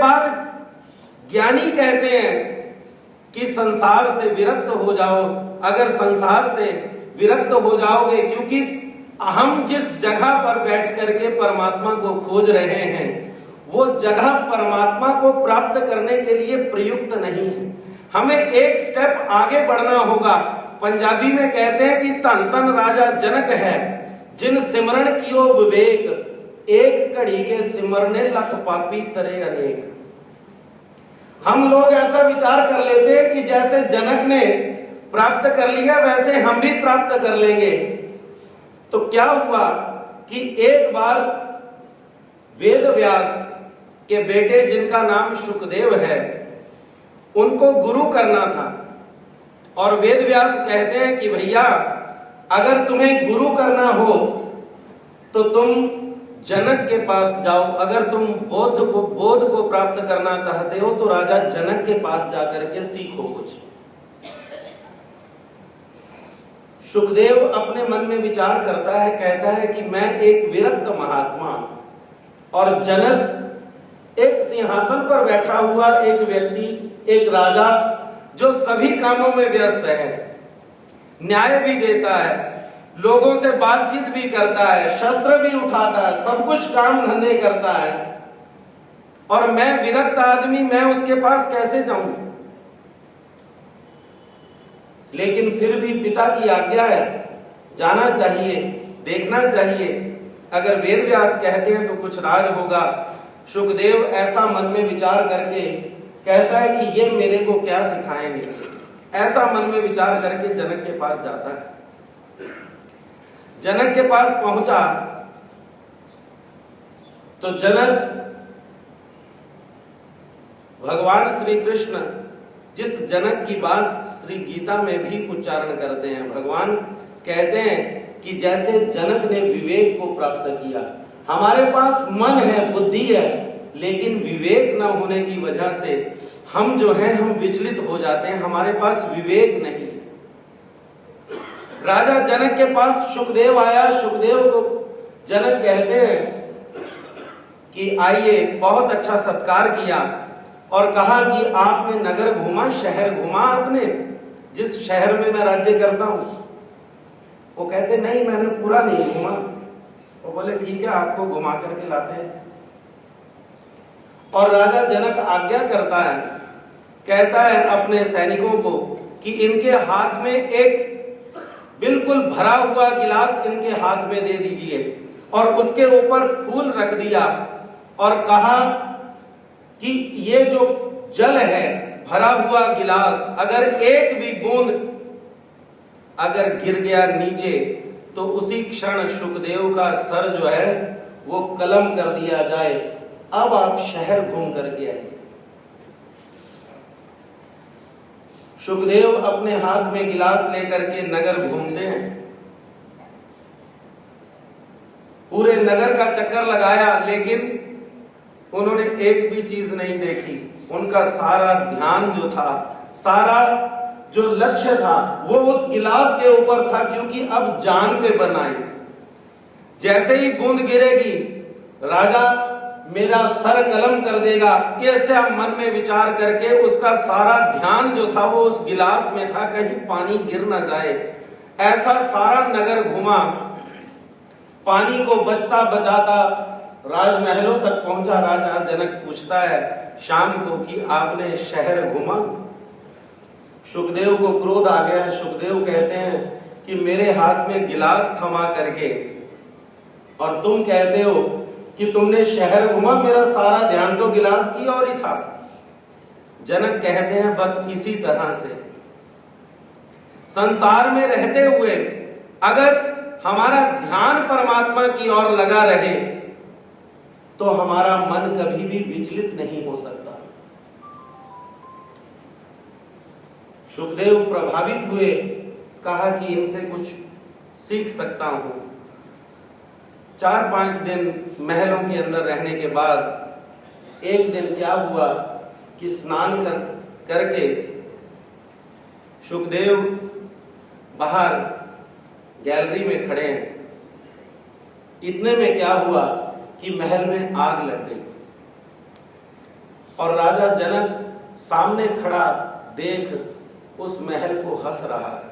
बाद ज्ञानी कहते हैं कि संसार से विरक्त हो जाओ। अगर संसार से विरक्त हो जाओगे, क्योंकि हम जिस जगह पर बैठ करके परमात्मा को खोज रहे हैं वो जगह परमात्मा को प्राप्त करने के लिए प्रयुक्त नहीं है। हमें एक स्टेप आगे बढ़ना होगा। पंजाबी में कहते हैं कि धन धन राजा जनक है, जिन सिमरण कियो विवेक, एक घड़ी के सिमरने लख पापी तरे अनेक। हम लोग ऐसा विचार कर लेते हैं कि जैसे जनक ने प्राप्त कर लिया वैसे हम भी प्राप्त कर लेंगे। तो क्या हुआ कि एक बार वेद व्यास के बेटे, जिनका नाम शुकदेव है, उनको गुरु करना था। और वेद व्यास कहते हैं कि भैया अगर तुम्हें गुरु करना हो तो तुम जनक के पास जाओ। अगर तुम बोध को प्राप्त करना चाहते हो तो राजा जनक के पास जाकर के सीखो कुछ। शुकदेव अपने मन में विचार करता है, कहता है कि मैं एक विरक्त महात्मा और जनक एक सिंहासन पर बैठा हुआ एक व्यक्ति, एक राजा जो सभी कामों में व्यस्त है, न्याय भी देता है, लोगों से बातचीत भी करता है, शस्त्र भी उठाता है, सब कुछ काम धंधे करता है, और मैं विरक्त आदमी, मैं उसके पास कैसे जाऊं? लेकिन फिर भी पिता की आज्ञा है, जाना चाहिए, देखना चाहिए। अगर वेद व्यास कहते हैं तो कुछ राज होगा। शुकदेव ऐसा मन में विचार करके कहता है कि ये मेरे को क्या सिखाएंगे। ऐसा मन में विचार करके जनक के पास जाता है। जनक के पास पहुंचा तो जनक, भगवान श्री कृष्ण जिस जनक की बात श्री गीता में भी उच्चारण करते हैं, भगवान कहते हैं कि जैसे जनक ने विवेक को प्राप्त किया, हमारे पास मन है, बुद्धि है, लेकिन विवेक न होने की वजह से हम जो हैं हम विचलित हो जाते हैं, हमारे पास विवेक नहीं है। राजा जनक के पास शुकदेव आया। शुकदेव को जनक कहते हैं कि आइए, बहुत अच्छा सत्कार किया और कहा कि आपने नगर घूमा, शहर घूमा आपने, जिस शहर में मैं राज्य करता हूं? वो कहते नहीं, मैंने पूरा नहीं घूमा। वो बोले ठीक है, आपको घुमा करके लाते हैं। और राजा जनक आज्ञा करता है, कहता है अपने सैनिकों को कि इनके हाथ में एक बिल्कुल भरा हुआ गिलास इनके हाथ में दे दीजिए, और उसके ऊपर फूल रख दिया और कहा कि ये जो जल है, भरा हुआ गिलास, अगर एक भी बूंद अगर गिर गया नीचे तो उसी क्षण शुकदेव का सर जो है वो कलम कर दिया जाए। अब आप शहर घूम करके आइए। शुकदेव अपने हाथ में गिलास लेकर के नगर घूमते हैं। पूरे नगर का चक्कर लगाया, लेकिन उन्होंने एक भी चीज नहीं देखी। उनका सारा ध्यान जो था, सारा जो लक्ष्य था, वो उस गिलास के ऊपर था, क्योंकि अब जान पे बनाई। जैसे ही बूंद गिरेगी राजा मेरा सर कलम कर देगा, ऐसे आप मन में विचार करके उसका सारा ध्यान जो था वो उस गिलास में था, कहीं पानी गिर ना जाए। ऐसा सारा नगर घुमा, पानी को बचता बचाता राजमहलों तक पहुंचा। राजा जनक पूछता है शाम को कि आपने शहर घूमा? शुकदेव को क्रोध आ गया। शुकदेव कहते हैं कि मेरे हाथ में गिलास थमा करके और तुम कहते हो कि तुमने शहर घूमा, मेरा सारा ध्यान तो गिलास की ओर ही था। जनक कहते हैं बस इसी तरह से संसार में रहते हुए अगर हमारा ध्यान परमात्मा की ओर लगा रहे तो हमारा मन कभी भी विचलित नहीं हो सकता। शुकदेव प्रभावित हुए, कहा कि इनसे कुछ सीख सकता हूं। 4-5 दिन महलों के अंदर रहने के बाद एक दिन क्या हुआ कि स्नान करके शुकदेव बाहर गैलरी में खड़े हैं। इतने में क्या हुआ कि महल में आग लग गई। और राजा जनक सामने खड़ा देख उस महल को हंस रहा है।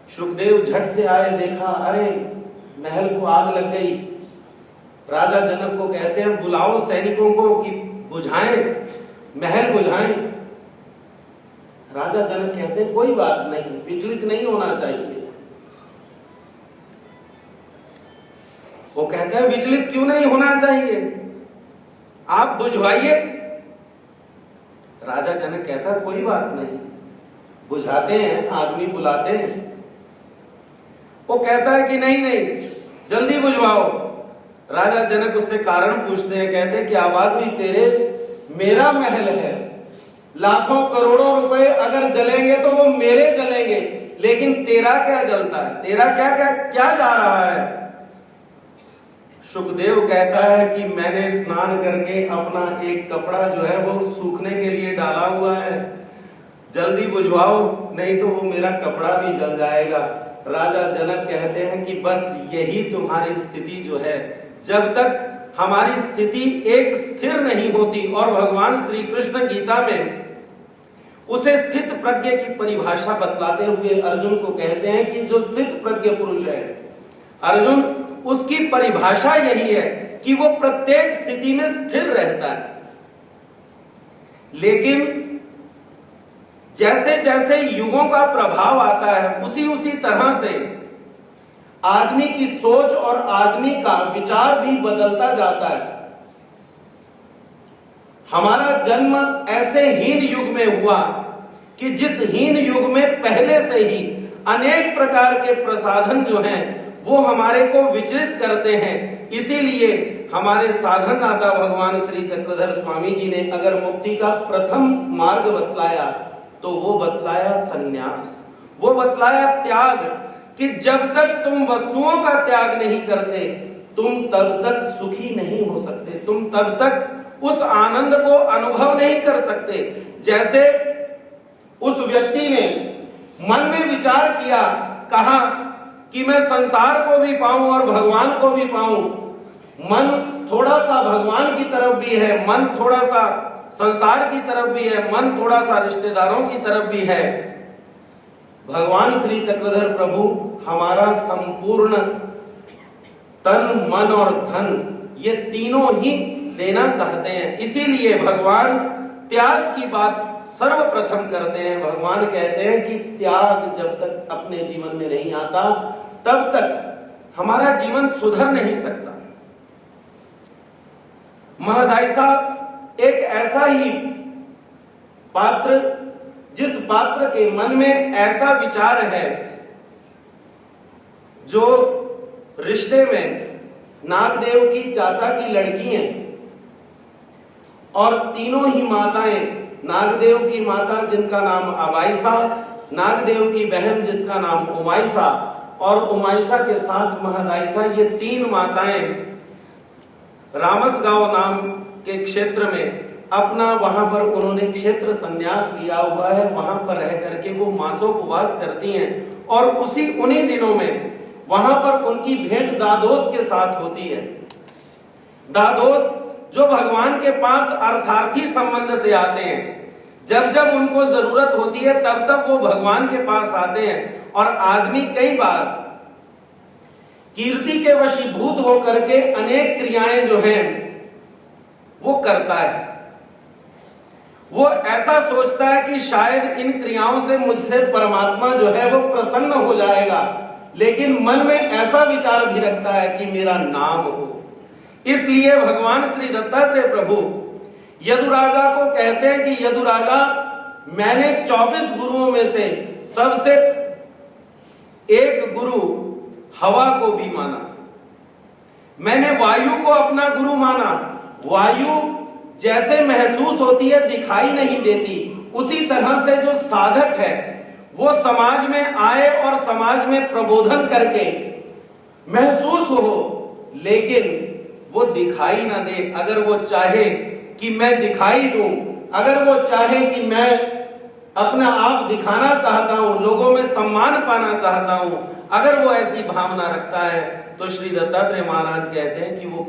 शुकदेव झट से आए, देखा अरे महल को आग लग गई। राजा जनक को कहते हैं बुलाओ सैनिकों को कि बुझाएं, महल बुझाएं। राजा जनक कहते हैं कोई बात नहीं, विचलित नहीं होना चाहिए। वो कहते हैं विचलित क्यों नहीं होना चाहिए, आप बुझवाइए। राजा जनक कहता है कोई बात नहीं, बुझाते हैं, आदमी बुलाते हैं। वो कहता है कि नहीं नहीं जल्दी बुझवाओ। राजा जनक उससे कारण पूछते हैं, कहते हैं क्या बात हुई तेरे, मेरा महल है, लाखों करोड़ों रुपए अगर जलेंगे तो वो मेरे जलेंगे, लेकिन तेरा क्या जलता है, तेरा क्या क्या क्या जा रहा है। शुकदेव कहता है कि मैंने स्नान करके अपना एक कपड़ा जो है वो सूखने के लिए डाला हुआ है, जल्दी बुझवाओ नहीं तो वो मेरा कपड़ा भी जल जाएगा। राजा जनक कहते हैं कि बस यही तुम्हारी स्थिति जो है, जब तक हमारी स्थिति एक स्थिर नहीं होती। और भगवान श्री कृष्ण गीता में उसे स्थित प्रज्ञ की परिभाषा बतलाते हुए अर्जुन को कहते हैं कि जो स्थित प्रज्ञ पुरुष है अर्जुन, उसकी परिभाषा यही है कि वो प्रत्येक स्थिति में स्थिर रहता है। लेकिन जैसे जैसे युगों का प्रभाव आता है उसी उसी तरह से आदमी की सोच और आदमी का विचार भी बदलता जाता है। हमारा जन्म ऐसे हीन युग में हुआ कि जिस हीन युग में पहले से ही अनेक प्रकार के प्रसाधन जो हैं वो हमारे को विचलित करते हैं। इसीलिए हमारे साधनदाता भगवान श्री चक्रधर स्वामी जी ने अगर मुक्ति का प्रथम मार्ग बतलाया तो वो बतलाया संन्यास, वो बतलाया त्याग, कि जब तक तुम वस्तुओं का त्याग नहीं करते तुम तब तक सुखी नहीं हो सकते, तुम तब तक उस आनंद को अनुभव नहीं कर सकते। जैसे उस व्यक्ति ने मन में विचार किया, कहा कि मैं संसार को भी पाऊं और भगवान को भी पाऊं। मन थोड़ा सा भगवान की तरफ भी है, मन थोड़ा सा संसार की तरफ भी है, मन थोड़ा सा रिश्तेदारों की तरफ भी है। भगवान श्री चक्रधर प्रभु हमारा संपूर्ण तन मन और धन ये तीनों ही लेना चाहते हैं। इसीलिए भगवान त्याग की बात सर्वप्रथम करते हैं। भगवान कहते हैं कि त्याग जब तक अपने जीवन में नहीं आता तब तक हमारा जीवन सुधर नहीं सकता। महदाइसा एक ऐसा ही पात्र जिस पात्र के मन में ऐसा विचार है, जो रिश्ते में नागदेव की चाचा की लड़की है और तीनों ही माताएं, नागदेव की माता जिनका नाम अबाइसा, नागदेव की बहन जिसका नाम उमाइसा और उमाइसा के साथ महदाइसा, ये तीन माताएं रामसगांव नाम के क्षेत्र में अपना वहां पर उन्होंने क्षेत्र संन्यास लिया हुआ है। वहां पर रह करके वो मासोपवास करती हैं और उन्हीं दिनों में वहां पर उनकी भेंट दादोस के साथ होती है। दादोस जो भगवान के पास अर्थार्थी संबंध से आते हैं, जब जब उनको जरूरत होती है तब तब वो भगवान के पास आते हैं। और आदमी कई बार कीर्ति के वशीभूत होकर के अनेक क्रियाएं जो हैं वो करता है। वो ऐसा सोचता है कि शायद इन क्रियाओं से मुझसे परमात्मा जो है वो प्रसन्न हो जाएगा, लेकिन मन में ऐसा विचार भी रखता है कि मेरा नाम हो। इसलिए भगवान श्री दत्तात्रेय प्रभु यदुराजा को कहते हैं कि यदुराजा, मैंने 24 गुरुओं में से सबसे एक गुरु हवा को भी माना, मैंने वायु को अपना गुरु माना। वायु जैसे महसूस होती है, दिखाई नहीं देती, उसी तरह से जो साधक है वो समाज में आए और समाज में प्रबोधन करके महसूस हो, लेकिन वो दिखाई ना दे। अगर वो चाहे कि मैं दिखाई दूं, अगर वो चाहे कि मैं अपना आप दिखाना चाहता हूं, लोगों में सम्मान पाना चाहता हूं, अगर वो ऐसी भावना रखता है तो श्री दत्तात्रेय महाराज कहते हैं कि वो